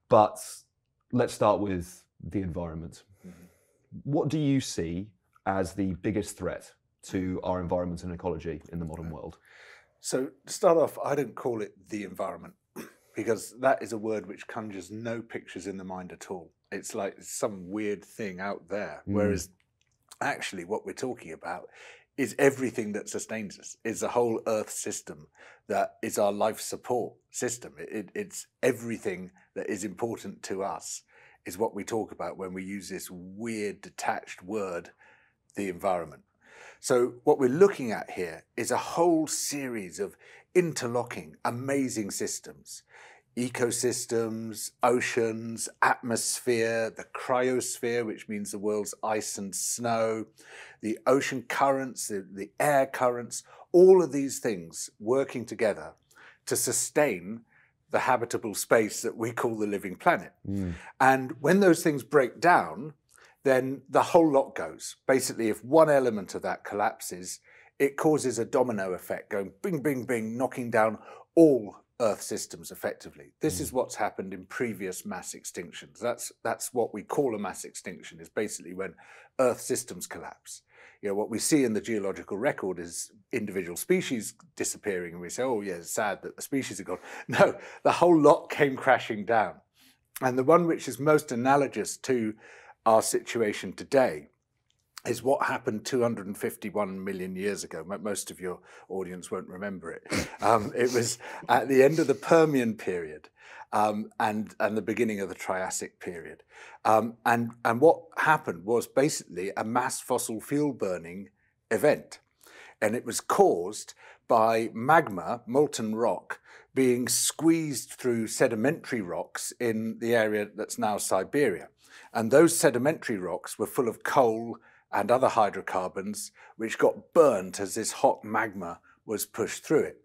But let's start with the environment. Mm-hmm. What do you see as the biggest threat to our environment and ecology in the modern world? So to start off, I don't call it the environment because that is a word which conjures no pictures in the mind at all. It's like some weird thing out there. Whereas actually what we're talking about is everything that sustains us, is the whole Earth system that is our life support system. It's everything that is important to us is what we talk about when we use this weird detached word, the environment. So what we're looking at here is a whole series of interlocking, amazing systems. Ecosystems, oceans, atmosphere, the cryosphere, which means the world's ice and snow, the ocean currents, the air currents, all of these things working together to sustain the habitable space that we call the living planet. And when those things break down, then the whole lot goes. Basically, if one element of that collapses, it causes a domino effect going bing, bing, bing, knocking down all Earth systems effectively. This is what's happened in previous mass extinctions. That's what we call a mass extinction, is basically when Earth systems collapse. You know, what we see in the geological record is individual species disappearing, and we say, oh yeah, it's sad that the species are gone. No, the whole lot came crashing down. And the one which is most analogous to our situation today is what happened 251 million years ago. Most of your audience won't remember it. It was at the end of the Permian period and the beginning of the Triassic period. And what happened was basically a mass fossil fuel burning event. And it was caused by magma, molten rock, being squeezed through sedimentary rocks in the area that's now Siberia. And those sedimentary rocks were full of coal and other hydrocarbons, which got burnt as this hot magma was pushed through it.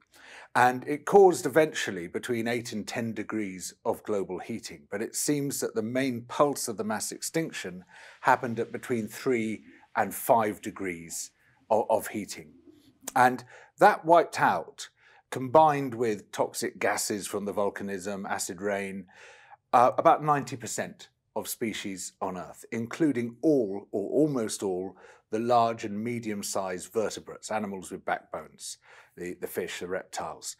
And it caused eventually between 8 and 10 degrees of global heating. But it seems that the main pulse of the mass extinction happened at between 3 and 5 degrees of heating. And that wiped out, combined with toxic gases from the volcanism, acid rain, about 90% of species on Earth, including all or almost all the large and medium-sized vertebrates, animals with backbones, the fish, the reptiles.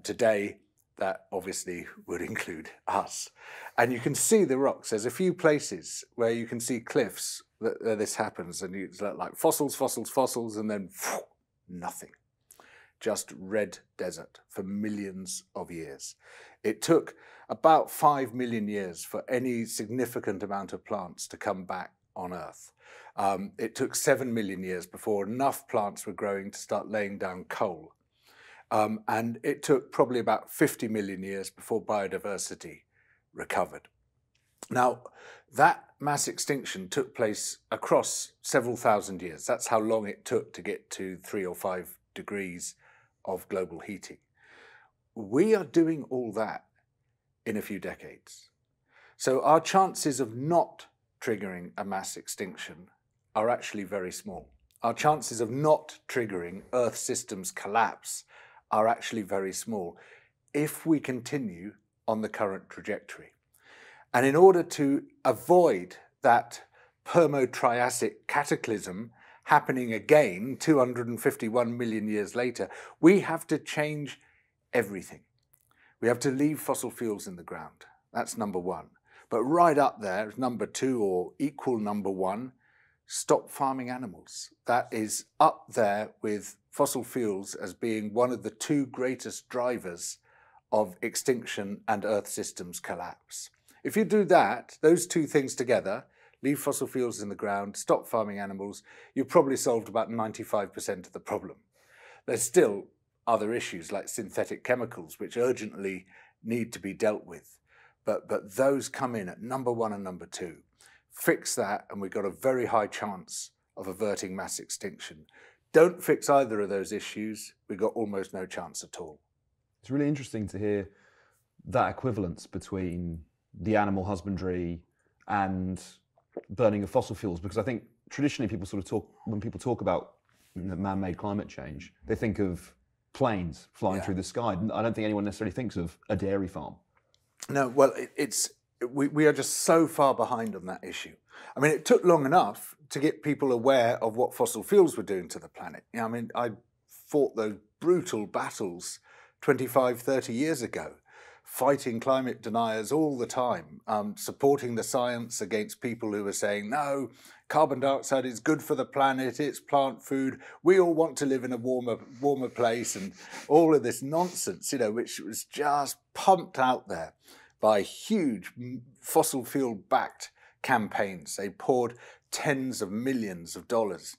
Today, that obviously would include us. And you can see the rocks. There's a few places where you can see cliffs that this happens, and it's like fossils, fossils, fossils, and then nothing. Just red desert for millions of years. It took about 5 million years for any significant amount of plants to come back on Earth. It took 7 million years before enough plants were growing to start laying down coal. And it took probably about 50 million years before biodiversity recovered. Now, that mass extinction took place across several thousand years. That's how long it took to get to 3 or 5 degrees of global heating. We are doing all that in a few decades. So our chances of not triggering a mass extinction are actually very small. Our chances of not triggering Earth systems collapse are actually very small if we continue on the current trajectory. And in order to avoid that Permo-Triassic cataclysm happening again 251 million years later, we have to change everything. We have to leave fossil fuels in the ground. That's number one. But right up there, number two or equal number one, stop farming animals. That is up there with fossil fuels as being one of the two greatest drivers of extinction and Earth systems collapse. If you do that, those two things together, leave fossil fuels in the ground, stop farming animals, you've probably solved about 95% of the problem. There's still other issues like synthetic chemicals, which urgently need to be dealt with. But those come in at number one and number two. Fix that, and we've got a very high chance of averting mass extinction. Don't fix either of those issues, we've got almost no chance at all. It's really interesting to hear that equivalence between the animal husbandry and burning of fossil fuels, because I think traditionally people sort of talk, when people talk about man-made climate change, they think of planes flying through the sky. I don't think anyone necessarily thinks of a dairy farm. No, well, it's we are just so far behind on that issue. I mean, it took long enough to get people aware of what fossil fuels were doing to the planet. You know, I mean, I fought those brutal battles 25, 30 years ago, fighting climate deniers all the time, supporting the science against people who were saying, no, carbon dioxide is good for the planet, it's plant food, we all want to live in a warmer place, and all of this nonsense, you know, which was just pumped out there by huge fossil fuel-backed campaigns. They poured tens of millions of dollars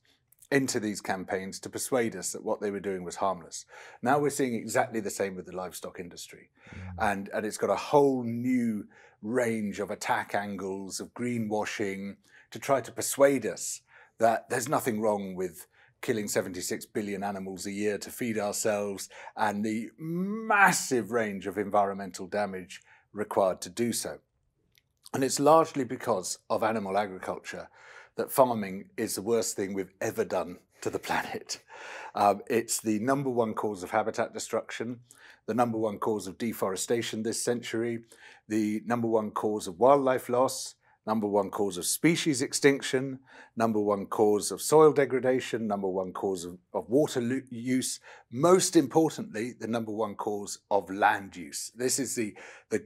into these campaigns to persuade us that what they were doing was harmless. Now we're seeing exactly the same with the livestock industry. And it's got a whole new range of attack angles, of greenwashing, to try to persuade us that there's nothing wrong with killing 76 billion animals a year to feed ourselves, and the massive range of environmental damage required to do so. And it's largely because of animal agriculture that farming is the worst thing we've ever done to the planet. It's the #1 cause of habitat destruction, the #1 cause of deforestation this century, the #1 cause of wildlife loss, #1 cause of species extinction, #1 cause of soil degradation, #1 cause of water use, most importantly, the #1 cause of land use. This is the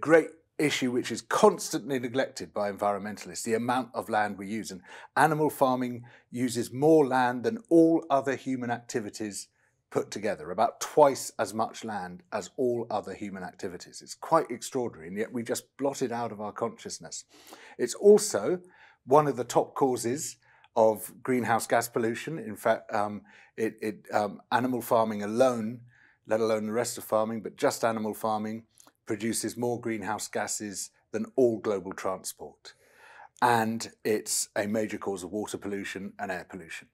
great issue which is constantly neglected by environmentalists, the amount of land we use. And animal farming uses more land than all other human activities put together, about twice as much land as all other human activities. It's quite extraordinary, and yet we just blot it out of our consciousness. It's also one of the top causes of greenhouse gas pollution. In fact, animal farming alone, let alone the rest of farming, but just animal farming, produces more greenhouse gases than all global transport. And it's a major cause of water pollution and air pollution.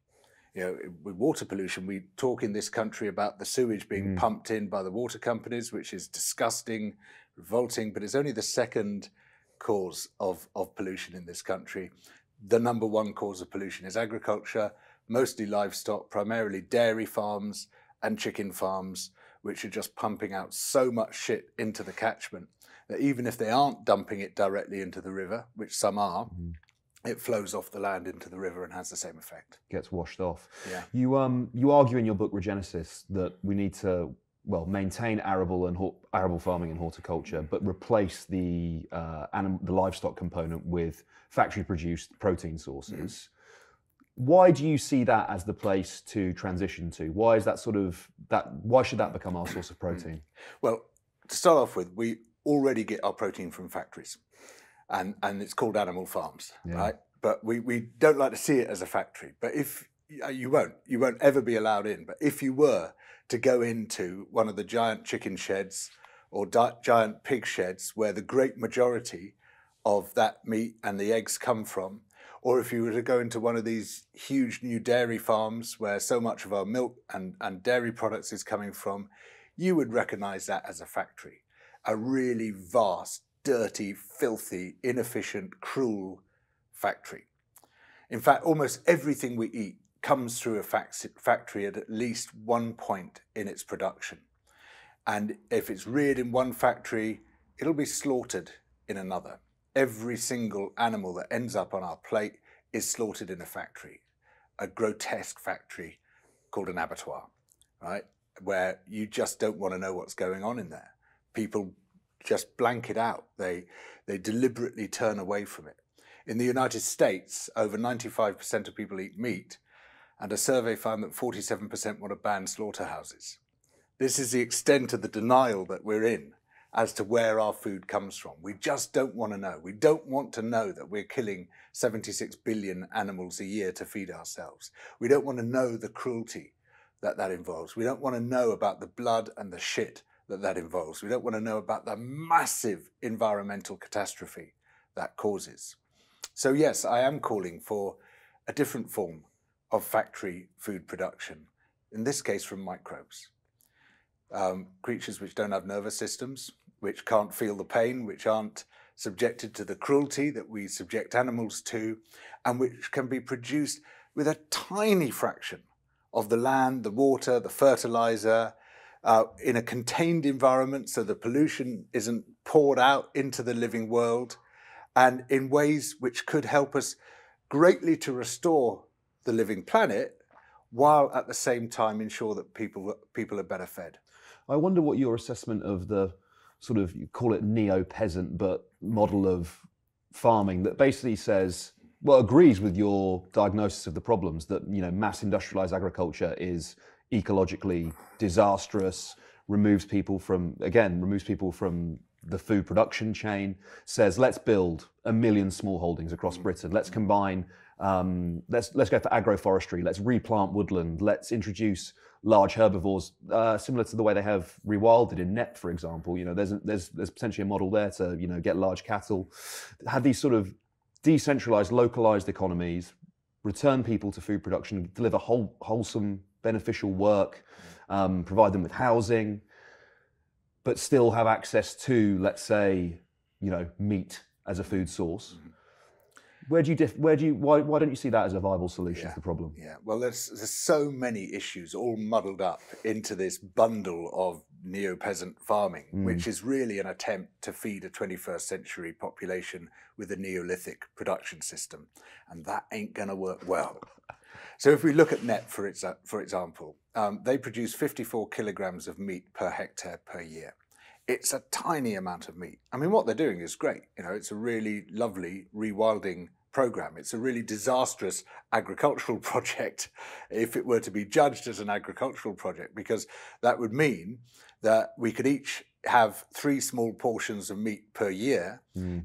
You know, with water pollution, we talk in this country about the sewage being pumped in by the water companies, which is disgusting, revolting, but it's only the second cause of pollution in this country. The #1 cause of pollution is agriculture, mostly livestock, primarily dairy farms and chicken farms, which are just pumping out so much shit into the catchment that even if they aren't dumping it directly into the river, which some are, it flows off the land into the river and has the same effect. Gets washed off. Yeah. You argue in your book Regenesis that we need to maintain arable farming and horticulture, but replace the livestock component with factory-produced protein sources. Why do you see that as the place to transition to? Why is that why should that become our source of protein? Well, to start off with, we already get our protein from factories, and it's called animal farms, right? But we don't like to see it as a factory. But if you won't ever be allowed in. But if you were to go into one of the giant chicken sheds or giant pig sheds where the great majority of that meat and the eggs come from, or if you were to go into one of these huge new dairy farms where so much of our milk and dairy products is coming from, you would recognize that as a factory. A really vast, dirty, filthy, inefficient, cruel factory. In fact, almost everything we eat comes through a factory at least one point in its production. And if it's reared in one factory, it'll be slaughtered in another. Every single animal that ends up on our plate is slaughtered in a factory, a grotesque factory called an abattoir, right? Where you just don't want to know what's going on in there. People just blank it out. They deliberately turn away from it. In the United States, over 95% of people eat meat, and a survey found that 47% want to ban slaughterhouses. This is the extent of the denial that we're in as to where our food comes from. We just don't want to know. We don't want to know that we're killing 76 billion animals a year to feed ourselves. We don't want to know the cruelty that involves. We don't want to know about the blood and the shit that involves. We don't want to know about the massive environmental catastrophe that causes. So yes, I am calling for a different form of factory food production, in this case from microbes. Creatures which don't have nervous systems, which can't feel the pain, which aren't subjected to the cruelty that we subject animals to, and which can be produced with a tiny fraction of the land, the water, the fertilizer, in a contained environment so the pollution isn't poured out into the living world, and in ways which could help us greatly to restore the living planet, while at the same time ensure that people are better fed. I wonder what your assessment of the sort of, you call it Neopesant, but model of farming that basically says, well, agrees with your diagnosis of the problems, that, you know, mass industrialized agriculture is ecologically disastrous, removes people from the food production chain, says let's build 1 million small holdings across Britain, let's combine, let's go for agroforestry, let's replant woodland, let's introduce large herbivores, similar to the way they have rewilded in Net, for example. You know, there's potentially a model there to, you know, get large cattle, have these sort of decentralized, localized economies, return people to food production, deliver wholesome, beneficial work, provide them with housing, but still have access to, let's say, you know, meat as a food source. Why don't you see that as a viable solution to the problem? Yeah, well, there's so many issues all muddled up into this bundle of Neopesant farming, which is really an attempt to feed a 21st century population with a Neolithic production system. And that ain't going to work well. So if we look at Net, for example, they produce 54 kilograms of meat per hectare per year. It's a tiny amount of meat. I mean, what they're doing is great. You know, it's a really lovely rewilding program. It's a really disastrous agricultural project if it were to be judged as an agricultural project, because that would mean that we could each have 3 small portions of meat per year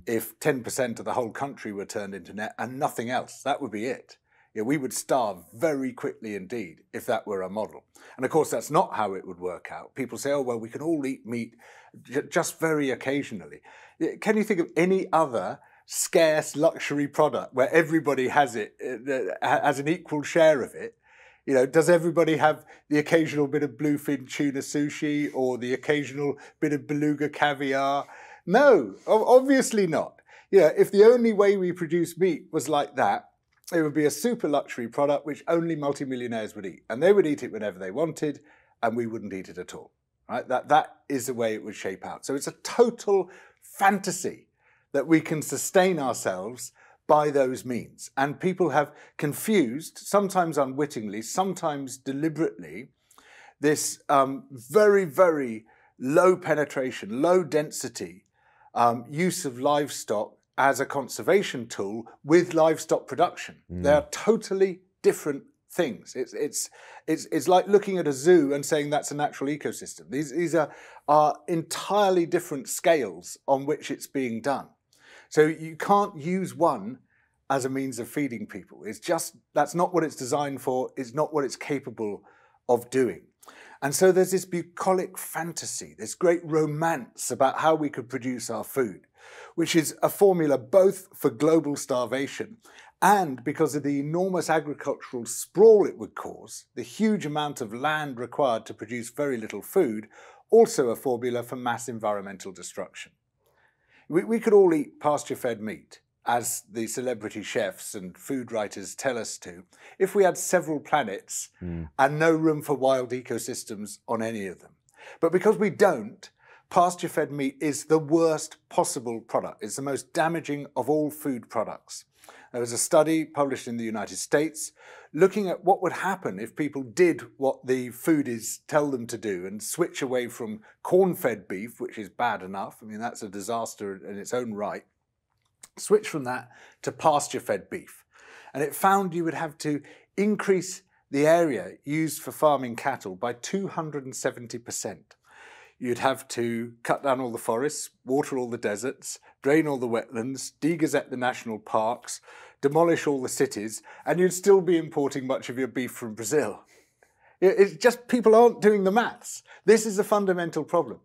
if 10% of the whole country were turned into Net and nothing else. That would be it. Yeah, we would starve very quickly indeed if that were a model. And of course, that's not how it would work out. People say, oh, well, we can all eat meat just very occasionally. Can you think of any other scarce luxury product where everybody has it, has an equal share of it? You know, does everybody have the occasional bit of bluefin tuna sushi or the occasional bit of beluga caviar? No, obviously not. Yeah, if the only way we produce meat was like that, it would be a super luxury product which only multimillionaires would eat. And they would eat it whenever they wanted, and we wouldn't eat it at all. Right? That is the way it would shape out. So it's a total fantasy that we can sustain ourselves by those means. And people have confused, sometimes unwittingly, sometimes deliberately, this very, very low penetration, low density use of livestock as a conservation tool with livestock production. They are totally different things. It's like looking at a zoo and saying that's a natural ecosystem. These are entirely different scales on which it's being done. So you can't use one as a means of feeding people. It's just, that's not what it's designed for. It's not what it's capable of doing. And so there's this bucolic fantasy, this great romance about how we could produce our food, which is a formula both for global starvation and because of the enormous agricultural sprawl it would cause, the huge amount of land required to produce very little food, also a formula for mass environmental destruction. We could all eat pasture-fed meat, as the celebrity chefs and food writers tell us to, if we had several planets and no room for wild ecosystems on any of them. But because we don't, pasture-fed meat is the worst possible product. It's the most damaging of all food products. There was a study published in the United States looking at what would happen if people did what the foodies tell them to do and switch away from corn-fed beef, which is bad enough. I mean, that's a disaster in its own right. Switch from that to pasture-fed beef. And it found you would have to increase the area used for farming cattle by 270%. You'd have to cut down all the forests, water all the deserts, drain all the wetlands, degazette the national parks, demolish all the cities, and you'd still be importing much of your beef from Brazil. It's just people aren't doing the maths. This is a fundamental problem.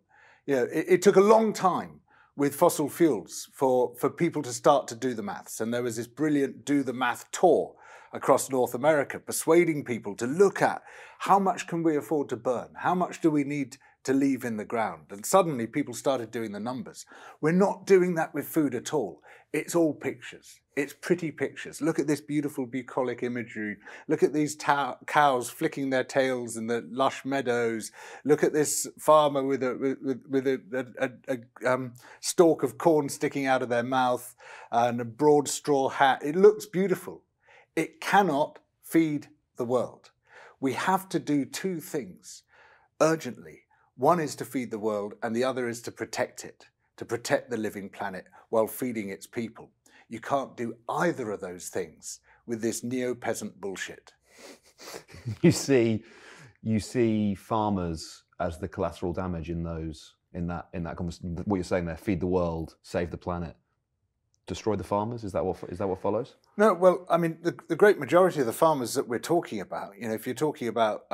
You know, it took a long time with fossil fuels for people to start to do the maths. And there was this brilliant do the math tour across North America, persuading people to look at how much can we afford to burn? How much do we need to leave in the ground. And suddenly people started doing the numbers. We're not doing that with food at all. It's all pictures. It's pretty pictures. Look at this beautiful bucolic imagery. Look at these cows flicking their tails in the lush meadows. Look at this farmer with a stalk of corn sticking out of their mouth and a broad straw hat. It looks beautiful. It cannot feed the world. We have to do two things urgently. One is to feed the world, and the other is to protect it, to protect the living planet while feeding its people. You can't do either of those things with this neo-peasant bullshit. You see farmers as the collateral damage in that conversation. What you're saying there: feed the world, save the planet, destroy the farmers. Is that what follows? No, well, I mean, the great majority of the farmers that we're talking about, if you're talking about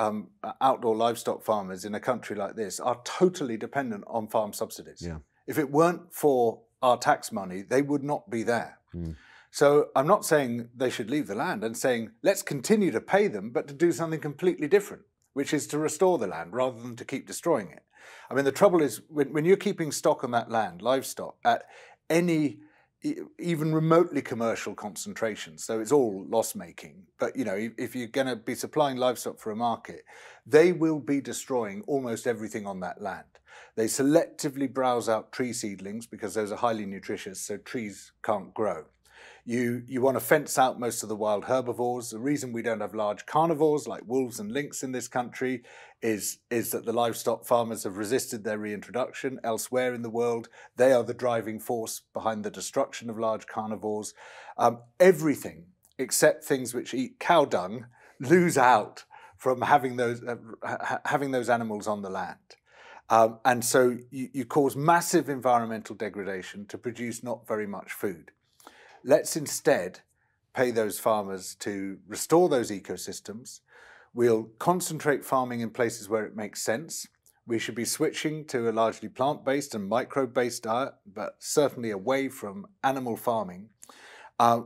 outdoor livestock farmers in a country like this, are totally dependent on farm subsidies. Yeah. If it weren't for our tax money, they would not be there. Mm. So I'm not saying they should leave the land. I'm saying let's continue to pay them, but to do something completely different, which is to restore the land rather than to keep destroying it. I mean, the trouble is when you're keeping stock on that land, livestock, at any even remotely commercial concentration, so it's all loss-making. But if you're going to be supplying livestock for a market, they will be destroying almost everything on that land. They selectively browse out tree seedlings because those are highly nutritious, so trees can't grow. You want to fence out most of the wild herbivores. The reason we don't have large carnivores like wolves and lynx in this country is that the livestock farmers have resisted their reintroduction elsewhere in the world. They are the driving force behind the destruction of large carnivores. Everything except things which eat cow dung lose out from having those animals on the land. And so you cause massive environmental degradation to produce not very much food. Let's instead pay those farmers to restore those ecosystems. We'll concentrate farming in places where it makes sense. We should be switching to a largely plant-based and microbe-based diet, but certainly away from animal farming.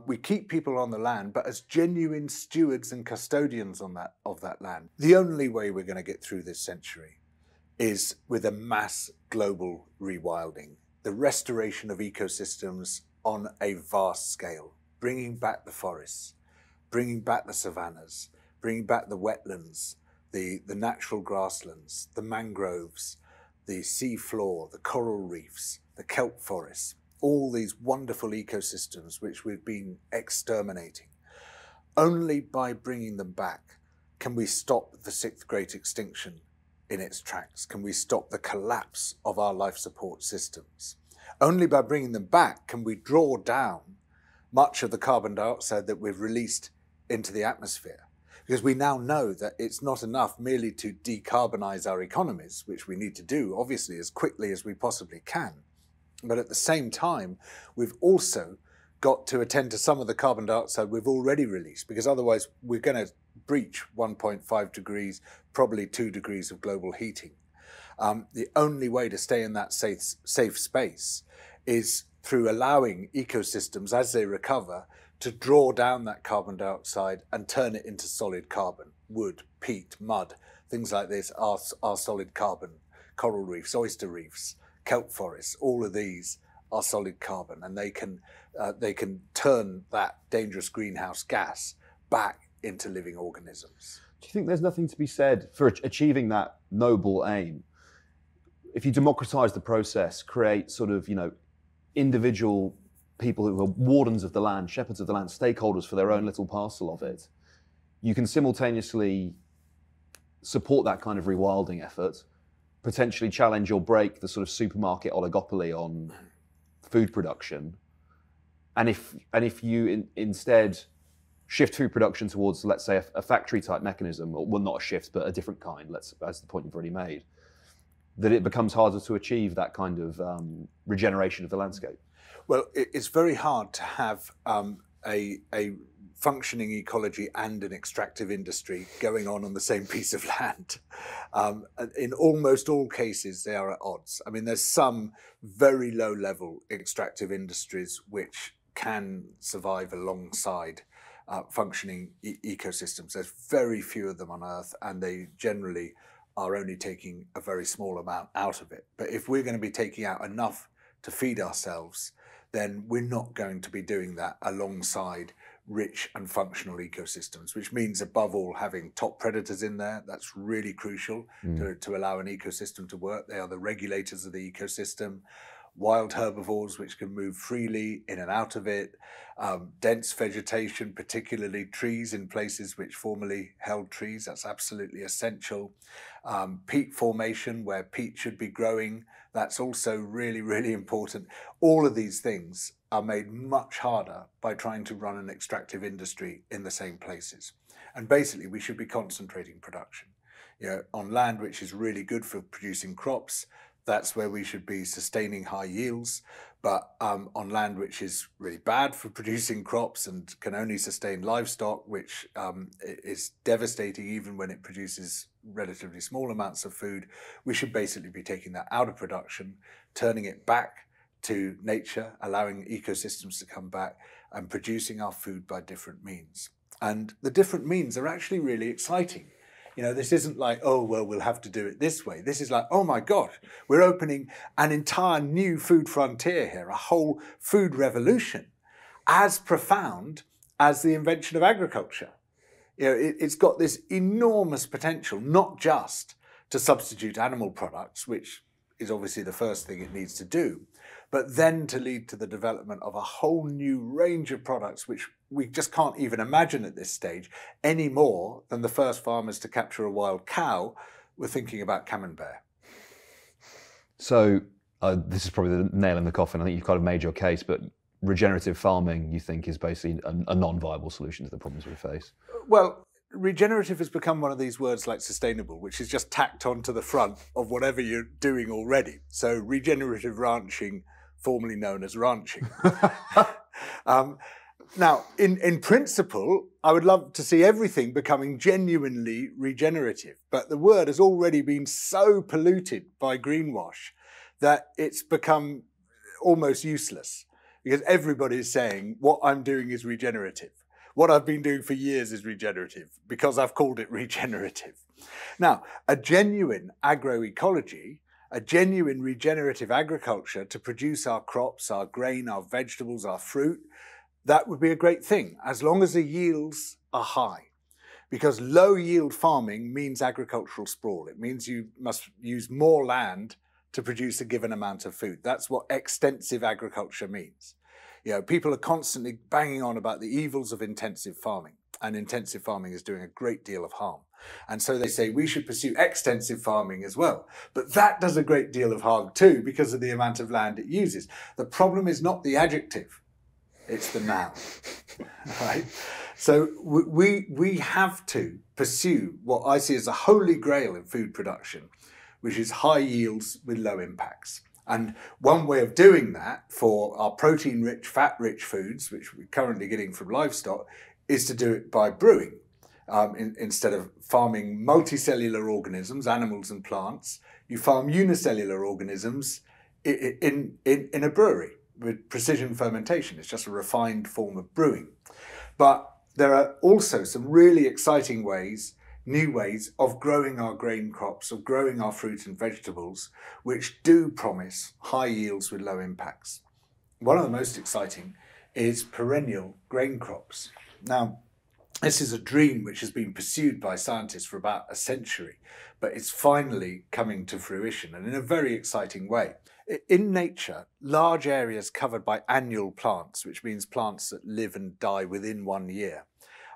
We keep people on the land, but as genuine stewards and custodians of that land. The only way we're going to get through this century is with a mass global rewilding, the restoration of ecosystems on a vast scale, bringing back the forests, bringing back the savannas, bringing back the wetlands, the natural grasslands, the mangroves, the sea floor, the coral reefs, the kelp forests, all these wonderful ecosystems which we've been exterminating. Only by bringing them back can we stop the sixth great extinction in its tracks, can we stop the collapse of our life support systems. Only by bringing them back can we draw down much of the carbon dioxide that we've released into the atmosphere. Because we now know that it's not enough merely to decarbonize our economies, which we need to do, obviously, as quickly as we possibly can. But at the same time, we've also got to attend to some of the carbon dioxide we've already released, because otherwise we're going to breach 1.5 degrees, probably 2 degrees of global heating. The only way to stay in that safe space is through allowing ecosystems, as they recover, to draw down that carbon dioxide and turn it into solid carbon. Wood, peat, mud, things like this are solid carbon. Coral reefs, oyster reefs, kelp forests, all of these are solid carbon, and they can turn that dangerous greenhouse gas back into living organisms. Do you think there's nothing to be said for achieving that noble aim? If you democratize the process, create sort of, individual people who are wardens of the land, shepherds of the land, stakeholders for their own little parcel of it, you can simultaneously support that kind of rewilding effort, potentially challenge or break the sort of supermarket oligopoly on food production. And if you instead shift food production towards, let's say, a factory type mechanism, or well, not a shift, but a different kind, that's the point you've already made, that it becomes harder to achieve that kind of regeneration of the landscape? Well, it's very hard to have a functioning ecology and an extractive industry going on the same piece of land. In almost all cases, they are at odds. I mean, there's some very low-level extractive industries which can survive alongside functioning ecosystems. There's very few of them on Earth, and they generally are only taking a very small amount out of it. But if we're going to be taking out enough to feed ourselves, then we're not going to be doing that alongside rich and functional ecosystems, which means above all having top predators in there. That's really crucial to allow an ecosystem to work. They are the regulators of the ecosystem. Wild herbivores which can move freely in and out of it, dense vegetation, particularly trees in places which formerly held trees, that's absolutely essential. Peat formation where peat should be growing, that's also really, really important. All of these things are made much harder by trying to run an extractive industry in the same places. And basically we should be concentrating production. On land which is really good for producing crops, that's where we should be sustaining high yields. But on land which is really bad for producing crops and can only sustain livestock, which is devastating even when it produces relatively small amounts of food, we should basically be taking that out of production, turning it back to nature, allowing ecosystems to come back and producing our food by different means. And the different means are actually really exciting. This isn't like, oh, well, we'll have to do it this way. This is like, oh my God, we're opening an entire new food frontier here, a whole food revolution, as profound as the invention of agriculture. It's got this enormous potential, not just to substitute animal products, which is obviously the first thing it needs to do, but then to lead to the development of a whole new range of products which we just can't even imagine at this stage, any more than the first farmers to capture a wild cow were thinking about camembert. So this is probably the nail in the coffin. I think you've kind of made your case, but regenerative farming, you think, is basically a non-viable solution to the problems we face? Well, regenerative has become one of these words like sustainable, which is just tacked onto the front of whatever you're doing already. So regenerative ranching, formerly known as ranching. Now, in principle, I would love to see everything becoming genuinely regenerative, but the word has already been so polluted by greenwash that it's become almost useless, because everybody is saying what I'm doing is regenerative. What I've been doing for years is regenerative because I've called it regenerative. Now, a genuine agroecology, a genuine regenerative agriculture to produce our crops, our grain, our vegetables, our fruit, that would be a great thing, as long as the yields are high. Because low yield farming means agricultural sprawl. It means you must use more land to produce a given amount of food. That's what extensive agriculture means. People are constantly banging on about the evils of intensive farming, and intensive farming is doing a great deal of harm. And so they say we should pursue extensive farming as well. But that does a great deal of harm too, because of the amount of land it uses. The problem is not the adjective. It's the noun, right? So we have to pursue what I see as a holy grail in food production, which is high yields with low impacts. And one way of doing that for our protein-rich, fat-rich foods, which we're currently getting from livestock, is to do it by brewing. Instead of farming multicellular organisms, animals and plants, you farm unicellular organisms in a brewery with precision fermentation. It's just a refined form of brewing. But there are also some really exciting ways, new ways of growing our grain crops, of growing our fruit and vegetables, which do promise high yields with low impacts. One of the most exciting is perennial grain crops. Now, this is a dream which has been pursued by scientists for about a century, but it's finally coming to fruition, and in a very exciting way. In nature, large areas covered by annual plants, which means plants that live and die within 1 year,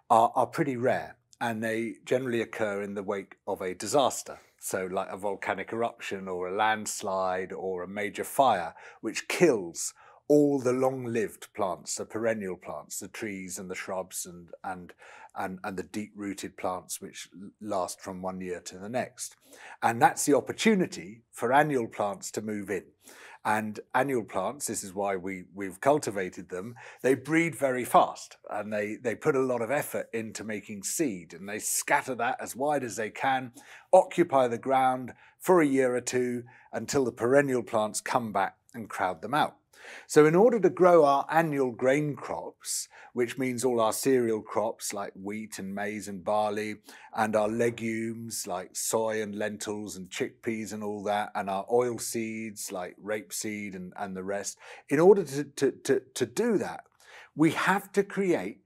are pretty rare, and they generally occur in the wake of a disaster. So like a volcanic eruption or a landslide or a major fire, which kills all the long-lived plants, the perennial plants, the trees and the shrubs and the deep-rooted plants which last from 1 year to the next. And that's the opportunity for annual plants to move in. And annual plants, this is why we've cultivated them, they breed very fast, and they put a lot of effort into making seed, and they scatter that as wide as they can, occupy the ground for a year or two until the perennial plants come back and crowd them out. So in order to grow our annual grain crops, which means all our cereal crops like wheat and maize and barley, and our legumes like soy and lentils and chickpeas and all that, and our oil seeds like rapeseed and the rest, in order to do that, we have to create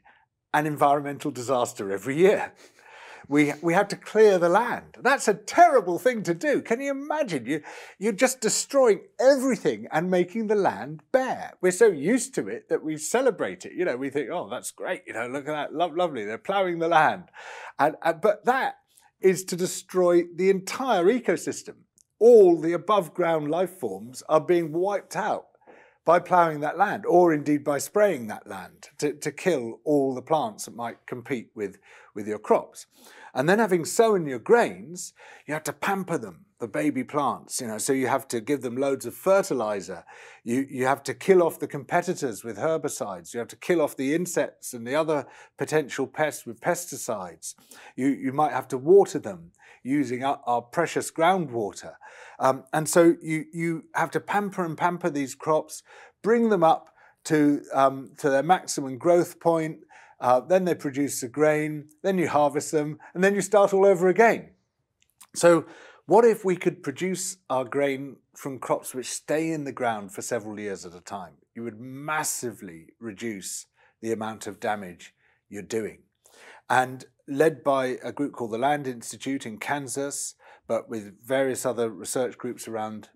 an environmental disaster every year. We have to clear the land. That's a terrible thing to do. Can you imagine? You're just destroying everything and making the land bare. We're so used to it that we celebrate it. You know, we think, oh, that's great. You know, look at that, lovely. They're ploughing the land. But that is to destroy the entire ecosystem. All the above ground life forms are being wiped out by ploughing that land, or indeed by spraying that land to kill all the plants that might compete with your crops. And then having sown your grains, you have to pamper them, the baby plants, you know, so you have to give them loads of fertilizer. You have to kill off the competitors with herbicides. You have to kill off the insects and the other potential pests with pesticides. You might have to water them using our precious groundwater. And so you have to pamper these crops, bring them up to their maximum growth point. Then they produce the grain, then you harvest them, and then you start all over again. So what if we could produce our grain from crops which stay in the ground for several years at a time? You would massively reduce the amount of damage you're doing. And led by a group called the Land Institute in Kansas, but with various other research groups around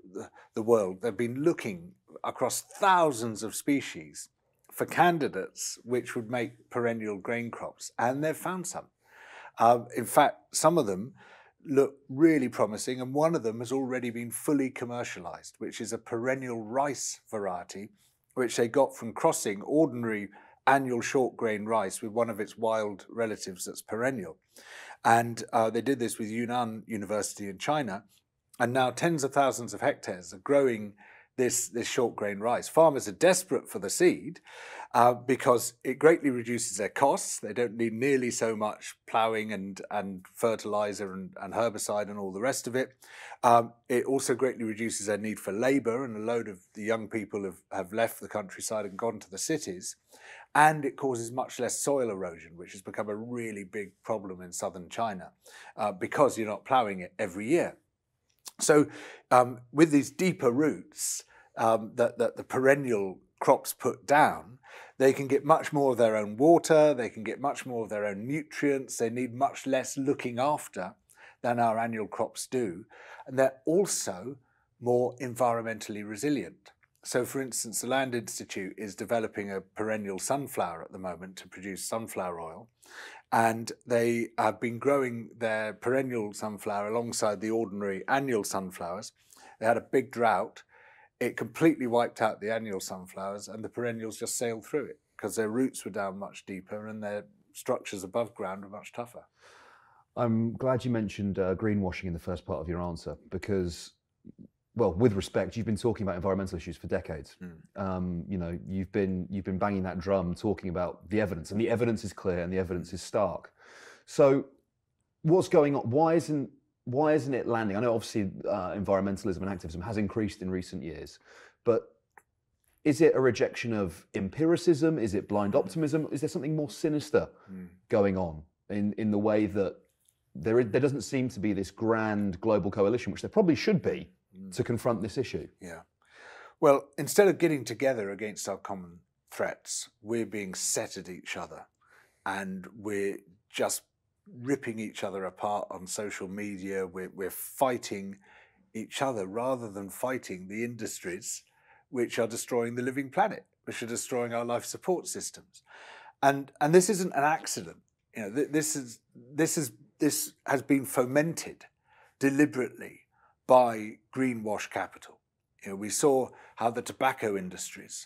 the world, they've been looking across thousands of species for candidates which would make perennial grain crops, and they've found some. In fact, some of them look really promising, and one of them has already been fully commercialized, which is a perennial rice variety, which they got from crossing ordinary annual short grain rice with one of its wild relatives that's perennial. And they did this with Yunnan University in China, and now tens of thousands of hectares are growing this short grain rice. Farmers are desperate for the seed because it greatly reduces their costs. They don't need nearly so much ploughing and fertilizer and herbicide and all the rest of it. It also greatly reduces their need for labour, and a load of the young people have left the countryside and gone to the cities. And it causes much less soil erosion, which has become a really big problem in southern China because you're not ploughing it every year. So with these deeper roots that the perennial crops put down, they can get much more of their own water, they can get much more of their own nutrients, they need much less looking after than our annual crops do, and they're also more environmentally resilient. So for instance, the Land Institute is developing a perennial sunflower at the moment to produce sunflower oil, and they have been growing their perennial sunflower alongside the ordinary annual sunflowers. They had a big drought. It completely wiped out the annual sunflowers, and the perennials just sailed through it because their roots were down much deeper and their structures above ground were much tougher. I'm glad you mentioned greenwashing in the first part of your answer because, well, with respect, you've been talking about environmental issues for decades. You know, you've been banging that drum, talking about the evidence, and the evidence is clear and the evidence is stark. So, what's going on? Why isn't it landing? I know obviously environmentalism and activism has increased in recent years, but is it a rejection of empiricism? Is it blind optimism? Is there something more sinister going on in the way that there doesn't seem to be this grand global coalition, which there probably should be, to confront this issue? Yeah. Well, instead of getting together against our common threats, we're being set at each other, and we're just ripping each other apart on social media. We're fighting each other rather than fighting the industries which are destroying the living planet, which are destroying our life support systems. And this isn't an accident. You know, this has been fomented deliberately by greenwash capital. You know, we saw how the tobacco industries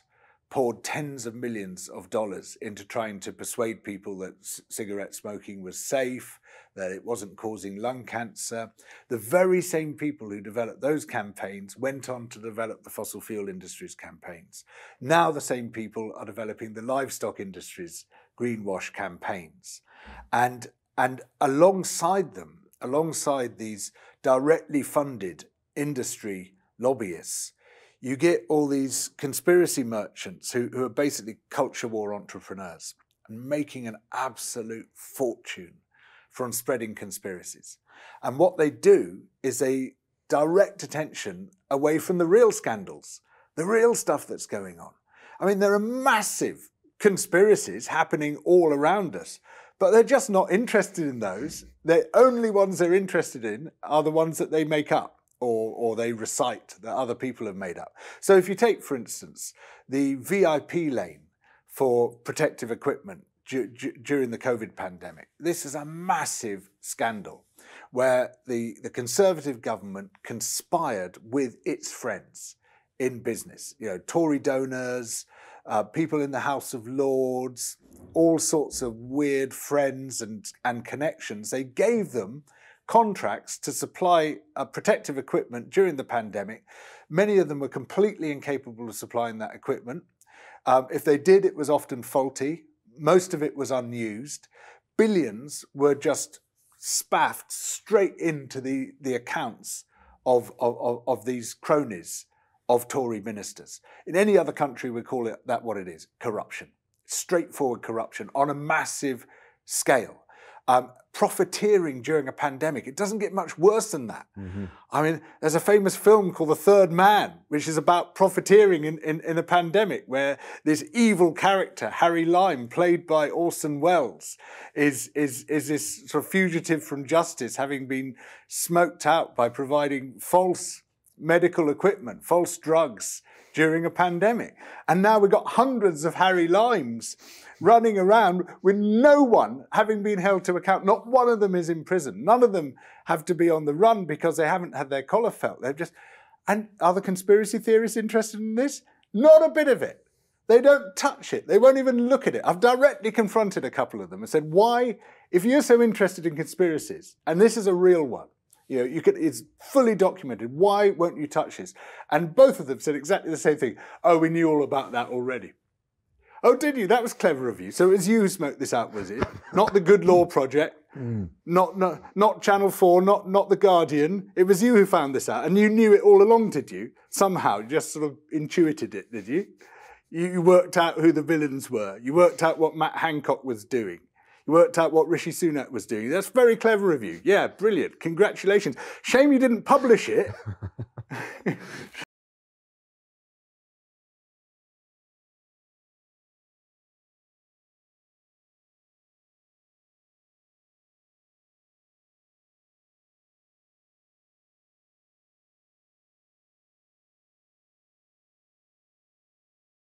poured tens of millions of dollars into trying to persuade people that cigarette smoking was safe, that it wasn't causing lung cancer. The very same people who developed those campaigns went on to develop the fossil fuel industry's campaigns. Now the same people are developing the livestock industry's greenwash campaigns. And alongside them, alongside these directly funded industry lobbyists, you get all these conspiracy merchants who are basically culture war entrepreneurs and making an absolute fortune from spreading conspiracies. And what they do is they direct attention away from the real scandals, the real stuff that's going on. I mean, there are massive conspiracies happening all around us, but they're just not interested in those. The only ones they're interested in are the ones that they make up or they recite that other people have made up. So if you take, for instance, the VIP lane for protective equipment during the COVID pandemic, this is a massive scandal where the Conservative government conspired with its friends in business, Tory donors, people in the House of Lords, all sorts of weird friends and connections. They gave them contracts to supply protective equipment during the pandemic. Many of them were completely incapable of supplying that equipment. If they did, it was often faulty. Most of it was unused. Billions were just spaffed straight into the accounts of these cronies of Tory ministers. In any other country, we call it that what it is, corruption. Straightforward corruption on a massive scale. Profiteering during a pandemic. It doesn't get much worse than that. Mm-hmm. I mean, there's a famous film called The Third Man, which is about profiteering in a pandemic, where this evil character, Harry Lime, played by Orson Welles, is this sort of fugitive from justice, having been smoked out by providing false medical equipment, false drugs during a pandemic. And now we've got hundreds of Harry Limes running around with no one having been held to account. Not one of them is in prison. None of them have to be on the run because they haven't had their collar felt. They've just... And are the conspiracy theorists interested in this? Not a bit of it. They don't touch it. They won't even look at it. I've directly confronted a couple of them and said, why, if you're so interested in conspiracies, and this is a real one, it's fully documented, why won't you touch this? And both of them said exactly the same thing. Oh, we knew all about that already. Oh, did you? That was clever of you. So it was you who smoked this out, was it? Not the Good Law Project, not Channel 4, not The Guardian. It was you who found this out. And you knew it all along, did you? Somehow, you just sort of intuited it, did you? You worked out who the villains were. You worked out what Matt Hancock was doing. You worked out what Rishi Sunak was doing. That's very clever of you. Yeah, brilliant. Congratulations. Shame you didn't publish it.